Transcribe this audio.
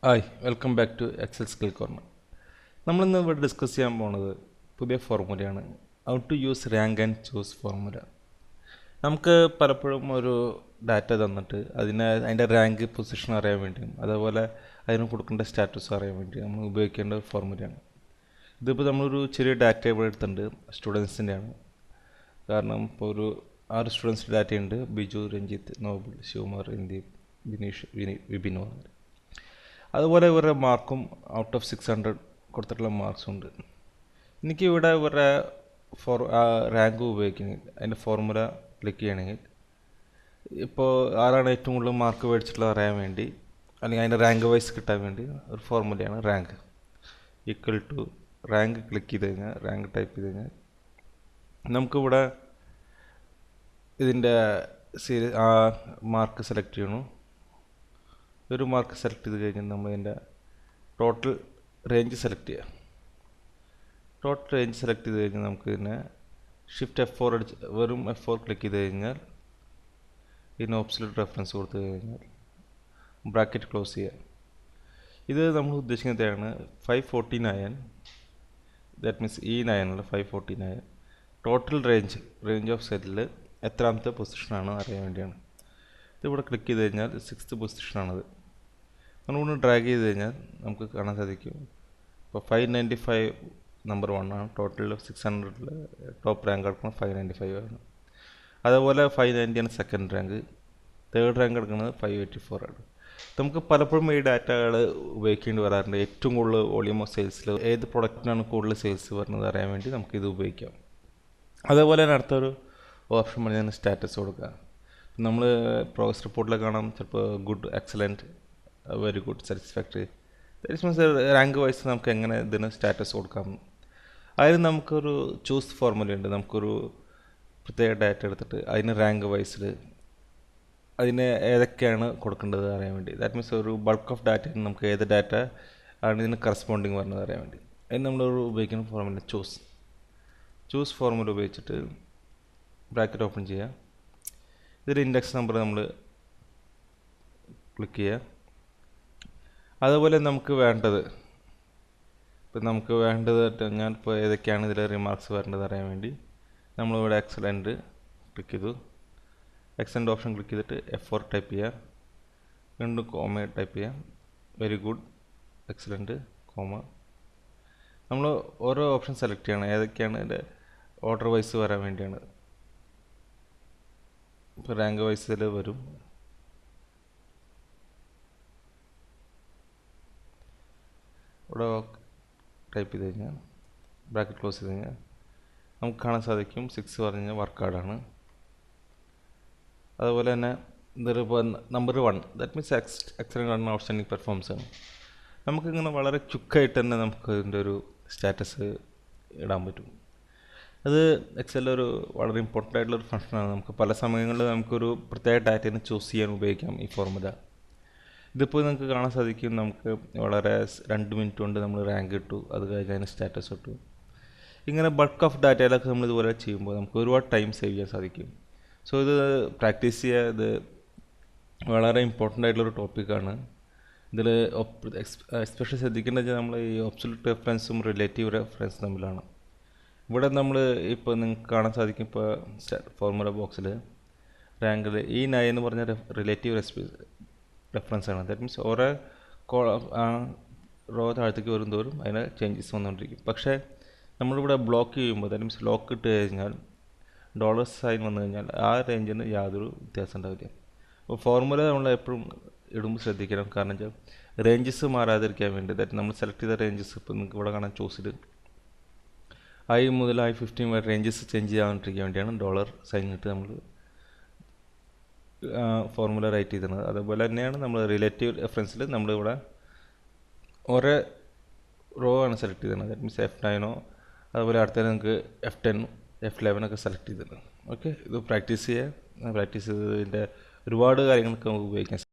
Hi welcome back to Excel skill corner. നമ്മളിന്ന് ഇവിടെ discuss ചെയ്യാൻ പോകുന്നത് പുതിയ ഫോർമുലയാണ്, how to use rank and choose formula. നമുക്ക് പലപ്പോഴും ഒരു ഡാറ്റ തന്നിട്ട് അതിൻ്റെ റാങ്ക് പൊസിഷൻ അറിയാൻ വേണ്ടിയും അതേപോലെ അതിന് കൊടുക്കേണ്ട സ്റ്റാറ്റസ് അറിയാൻ വേണ്ടി നമ്മൾ ഉപയോഗിക്കേണ്ട ഒരു ഫോർമുലയാണ്. ഇതിപ്പോൾ നമ്മളൊരു ചെറിയ ഡാറ്റ ഇവിടെ എടുത്തിട്ടുണ്ട്, സ്റ്റുഡൻസിൻ്റെയാണ്. കാരണം ഇപ്പോൾ ഒരു 6 സ്റ്റുഡൻസിൻ്റെ ഡാറ്റയുണ്ട്: ബിജു, രഞ്ജിത്ത്, നോബിൾ, ശിവകുമാർ, ഇന്ദീപ്, ബിനീഷ്, വിപിൻ വന്നത്. അതുപോലെ ഇവരുടെ മാർക്കും ഔട്ട് ഓഫ് 600 കൊടുത്തിട്ടുള്ള മാർക്സും ഉണ്ട്. എനിക്ക് ഇവിടെ ഇവരുടെ റാങ്ക് ഉപയോഗിക്കണമെങ്കിൽ അതിൻ്റെ ഫോർമുല ക്ലിക്ക് ചെയ്യണമെങ്കിൽ ഇപ്പോൾ ആരാണ് ഏറ്റവും കൂടുതൽ മാർക്ക് മേടിച്ചിട്ടുള്ളത് അറിയാൻ വേണ്ടി, അല്ലെങ്കിൽ അതിൻ്റെ റാങ്ക് വൈസ് കിട്ടാൻ വേണ്ടി ഒരു ഫോർമുലയാണ് rank. Equal to rank click ചെയ്ത് കഴിഞ്ഞാൽ, റാങ്ക് ടൈപ്പ് ചെയ്ത് കഴിഞ്ഞാൽ നമുക്കിവിടെ ഇതിൻ്റെ മാർക്ക് സെലക്ട് ചെയ്യണം. ഒരു മാർക്ക് സെലക്ട് ചെയ്ത് കഴിഞ്ഞാൽ നമ്മൾ ഇതിൻ്റെ ടോട്ടൽ റേഞ്ച് സെലക്ട് ചെയ്യുക. ടോട്ടൽ റേഞ്ച് സെലക്ട് ചെയ്ത് കഴിഞ്ഞാൽ നമുക്ക് ഇതിനെ ഷിഫ്റ്റ് F4 അടിച്ച് വെറും F4 ക്ലിക്ക് ചെയ്ത് കഴിഞ്ഞാൽ ഇതിന് ഓപ്സലൂട്ട് റെഫറൻസ് കൊടുത്തു കഴിഞ്ഞാൽ ബ്രാക്കറ്റ് ക്ലോസ് ചെയ്യുക. ഇത് നമ്മൾ ഉദ്ദേശിക്കുന്നതാണ് 549, ദാറ്റ് മീൻസ് ഈ 9 549 ടോട്ടൽ റേഞ്ച് ഓഫ് സെറ്റിൽ എത്രാമത്തെ പൊസിഷനാണ് അറിയാൻ വേണ്ടിയാണ്. ഇതിവിടെ ക്ലിക്ക് ചെയ്ത് കഴിഞ്ഞാൽ 6th പൊസിഷനാണത്. നമ്മളിവിടെ ഡ്രാഗ് ചെയ്ത് കഴിഞ്ഞാൽ നമുക്ക് കാണാൻ സാധിക്കും ഇപ്പോൾ 595 നമ്പർ 1 ആണ്. ടോട്ടൽ 600 ടോപ്പ് റാങ്ക് എടുക്കുന്നത് 595 ആണ്. അതേപോലെ 590 ആണ് സെക്കൻഡ് റാങ്ക്. തേർഡ് റാങ്ക് എടുക്കുന്നത് 584 ആണ്. നമുക്ക് പലപ്പോഴും ഈ ഡാറ്റകൾ ഉപയോഗിക്കേണ്ടി വരാറുണ്ട്. ഏറ്റവും കൂടുതൽ വോളിയം ഓഫ് സെയിൽസിൽ ഏത് പ്രൊഡക്റ്റിനാണ് കൂടുതൽ സെയിൽസ് വരുന്നത് അറിയാൻ വേണ്ടി നമുക്കിത് ഉപയോഗിക്കാം. അതേപോലെ തന്നെ അടുത്തൊരു ഓപ്ഷൻ പറഞ്ഞാൽ സ്റ്റാറ്റസ് കൊടുക്കുക. നമ്മൾ പ്രോഗ്രസ് റിപ്പോർട്ടിൽ കാണാം ചിലപ്പോൾ good, excellent, very good, satisfactory. That means rank wise നമുക്ക് എങ്ങനെ ഇതിന് സ്റ്റാറ്റസ് കൊടുക്കാം. അതിന് നമുക്കൊരു ചൂസ് ഫോർമുല ഉണ്ട്. നമുക്കൊരു പ്രത്യേക ഡാറ്റ എടുത്തിട്ട് അതിന് റാങ്ക് വൈസിൽ അതിന് ഏതൊക്കെയാണ് കൊടുക്കേണ്ടത് അറിയാൻ വേണ്ടി, ദാറ്റ് മീൻസ് ഒരു ബൾക്ക് ഓഫ് ഡാറ്റ നമുക്ക് ഏത് ഡാറ്റ ആണ് ഇതിന് കറസ്പോണ്ടിങ് വരുന്നത് അറിയാൻ വേണ്ടി അതിന് നമ്മളൊരു ഉപയോഗിക്കുന്ന ഫോർമുല ചൂസ് ഫോർമുല ഉപയോഗിച്ചിട്ട് ബ്രാക്കറ്റ് ഓപ്പൺ ചെയ്യുക. ഇതിൽ ഇൻഡെക്സ് നമ്പർ നമ്മൾ ക്ലിക്ക് ചെയ്യുക. അതുപോലെ നമുക്ക് വേണ്ടത് ഞാൻ ഇപ്പോൾ ഏതൊക്കെയാണ് ഇതിൽ റിമാർക്സ് വരേണ്ടത് അറിയാൻ വേണ്ടി നമ്മളിവിടെ എക്സലൻറ്റ് ക്ലിക്ക് ചെയ്തു. എക്സലൻറ്റ് ഓപ്ഷൻ ക്ലിക്ക് ചെയ്തിട്ട് F4 ടൈപ്പ് ചെയ്യുക. വീണ്ടും കോമ ടൈപ്പ് ചെയ്യുക. Very good, excellent, comma. നമ്മൾ ഓരോ ഓപ്ഷൻ സെലക്ട് ചെയ്യണം, ഏതൊക്കെയാണ് ഇതിൻ്റെ ഓർഡർ വൈസ് വരാൻ വേണ്ടിയാണ്. ഇപ്പോൾ റാങ്ക് വൈസിൽ വരും. ഇവിടെ ടൈപ്പ് ചെയ്ത് കഴിഞ്ഞാൽ ബ്രാക്കറ്റ് ക്ലോസ് ചെയ്ത് കഴിഞ്ഞാൽ നമുക്ക് കാണാൻ സാധിക്കും 6 പറഞ്ഞ വർക്കാർഡാണ്. അതുപോലെ തന്നെ ഇതിപ്പോൾ നമ്പർ 1, ദാറ്റ് മീൻസ് എക്സലൻ്റ് ആണ്, ഔട്ട്സ്റ്റാൻഡിങ് പെർഫോമൻസ് ആണ്. നമുക്കിങ്ങനെ വളരെ ക്വിക്കായിട്ട് തന്നെ നമുക്ക് ഇതിൻ്റെ ഒരു സ്റ്റാറ്റസ് ഇടാൻ പറ്റും. അത് എക്സലിലൊരു വളരെ ഇമ്പോർട്ടൻ്റ് ആയിട്ടുള്ളൊരു ഫംഗ്ഷനാണ്. നമുക്ക് പല സമയങ്ങളിൽ നമുക്കൊരു പ്രത്യേക ഡാറ്റയെ ചൂസ് ചെയ്യാൻ ഉപയോഗിക്കാം ഈ ഫോർമുല. ഇതിപ്പോൾ നിങ്ങൾക്ക് കാണാൻ സാധിക്കും നമുക്ക് വളരെ 2 മിനിറ്റ് കൊണ്ട് നമ്മൾ റാങ്ക് ഇട്ടു, അത് കഴിഞ്ഞ് അതിന് സ്റ്റാറ്റസ് ഇട്ടു. ഇങ്ങനെ ബൾക്ക് ഓഫ് ഡാറ്റയിലൊക്കെ നമ്മൾ ഇതുപോലെ ചെയ്യുമ്പോൾ നമുക്ക് ഒരുപാട് ടൈം സേവ് ചെയ്യാൻ സാധിക്കും. സോ ഇത് പ്രാക്ടീസ് ചെയ്യുക. ഇത് വളരെ ഇമ്പോർട്ടൻ്റ് ആയിട്ടുള്ളൊരു ടോപ്പിക്കാണ്. ഇതിൽ എസ്പെഷ്യലി ശ്രദ്ധിക്കേണ്ടത് നമ്മൾ ഈ ഒബ്സല്യൂട്ട് റെഫറൻസും റിലേറ്റീവ് റെഫറൻസും തമ്മിലാണ്. ഇവിടെ നമ്മൾ ഇപ്പോൾ നിങ്ങൾക്ക് കാണാൻ സാധിക്കും ഇപ്പോൾ ഫോർമുല ബോക്സിൽ റാങ്കിൽ ഈ 9 എന്ന് പറഞ്ഞ റിലേറ്റീവ് റെഫറൻസ് ആണ്. ദാറ്റ് മീൻസ് ഓരോ റോ താഴത്തേക്ക് വരുന്തോറും അതിന് ചേഞ്ചസ് വന്നുകൊണ്ടിരിക്കും. പക്ഷേ നമ്മളിവിടെ ബ്ലോക്ക് ചെയ്യുമ്പോൾ, ദാറ്റ് മീൻസ് ലോക്ക് ഇട്ട് കഴിഞ്ഞാൽ ഡോളർ സൈൻ വന്നു കഴിഞ്ഞാൽ ആ റേഞ്ചിന് യാതൊരു വ്യത്യാസം ഉണ്ടാവില്ല. അപ്പോൾ ഫോർമുല നമ്മൾ എപ്പോഴും ഇടുമ്പോൾ ശ്രദ്ധിക്കണം. കാരണം വെച്ചാൽ റേഞ്ചസ് മാറാതിരിക്കാൻ വേണ്ടി, ദാറ്റ് നമ്മൾ സെലക്ട് ചെയ്ത റേഞ്ചസ് ഇപ്പോൾ നിങ്ങൾക്ക് ഇവിടെ കാണാൻ ചൂസിൽ I മുതൽ I15 വരെ റേഞ്ചസ് ചേഞ്ച് ചെയ്യാണ്ടിരിക്കാൻ വേണ്ടിയാണ് ഡോളർ സൈൻ ഇട്ട് നമ്മൾ ഫോർമുല റൈറ്റ് ചെയ്തിരുന്നത്. അതുപോലെ തന്നെയാണ് നമ്മൾ റിലേറ്റീവ് റെഫറൻസിൽ നമ്മളിവിടെ ഓരോ റോ ആണ് സെലക്ട് ചെയ്തിരുന്നത്. ദാറ്റ് മീൻസ് F9 അതുപോലെ അടുത്ത നിങ്ങൾക്ക് F10 F11 ഒക്കെ സെലക്ട് ചെയ്തിട്ടുണ്ട്. ഓക്കെ, ഇത് പ്രാക്ടീസ് ചെയ്യുക. പ്രാക്ടീസ് ചെയ്തതിൻ്റെ ഒരുപാട് കാര്യങ്ങൾക്ക് നമുക്ക് ഉപയോഗിക്കാം.